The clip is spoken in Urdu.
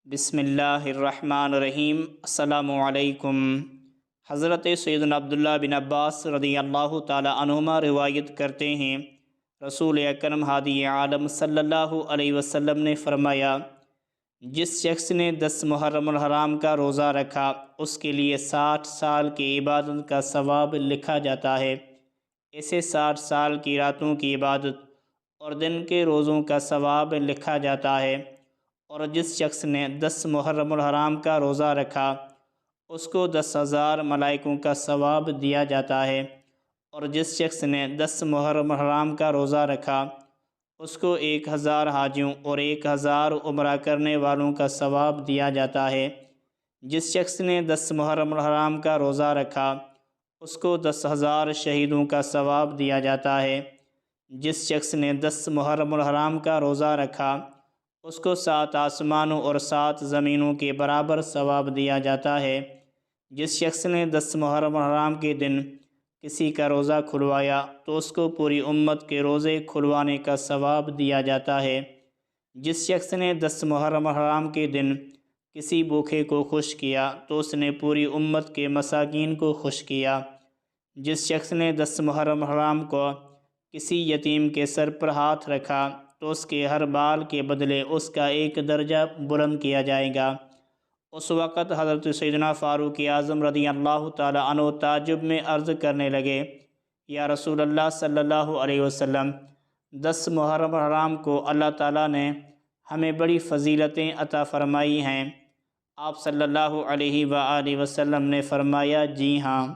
بسم اللہ الرحمن الرحیم۔ السلام علیکم۔ حضرت سیدنا عبداللہ بن عباس رضی اللہ تعالی عنہما روایت کرتے ہیں، رسول اکرم ہادی عالم صلی اللہ علیہ وسلم نے فرمایا، جس شخص نے 10 محرم الحرام کا روزہ رکھا اس کے لیے 60 سال کی عبادت کا ثواب لکھا جاتا ہے۔ اسے 60 سال کی راتوں کی عبادت اور دن کے روزوں کا ثواب لکھا جاتا ہے۔ اور جس شخص نے 10 محرم الحرام کا روزہ رکھا اس کو 10,000 ملائکوں کا ثواب دیا جاتا ہے۔ اور جس شخص نے 10 محرم الحرام کا روزہ رکھا اس کو 1000 حاجیوں اور 1000 عمرہ کرنے والوں کا ثواب دیا جاتا ہے۔ جس شخص نے 10 محرم الحرام کا روزہ رکھا اس کو 10,000 شہیدوں کا ثواب دیا جاتا ہے۔ جس شخص نے 10 محرم الحرام کا روزہ رکھا اس کو 7 آسمانوں اور 7 زمینوں کے برابر ثواب دیا جاتا ہے۔ جس شخص نے 10 محرم الحرام کے دن کسی کا روزہ کھلوایا تو اس کو پوری امت کے روزے کھلوانے کا ثواب دیا جاتا ہے۔ جس شخص نے 10 محرم الحرام کے دن کسی بھوکے کو خوش کیا تو اس نے پوری امت کے مساکین کو خوش کیا۔ جس شخص نے 10 محرم الحرام کو کسی یتیم کے سر پر ہاتھ رکھا تو اس کے ہر بال کے بدلے اس کا 1 درجہ بلند کیا جائے گا۔ اس وقت حضرت سیدنا فاروق اعظم رضی اللہ تعالی عنہ تعجب میں عرض کرنے لگے، یا رسول اللہ صلی اللہ علیہ وسلم، 10 محرم الحرام کو اللہ تعالیٰ نے ہمیں بڑی فضیلتیں عطا فرمائی ہیں۔ آپ صلی اللہ علیہ وآلہ وسلم نے فرمایا، جی ہاں۔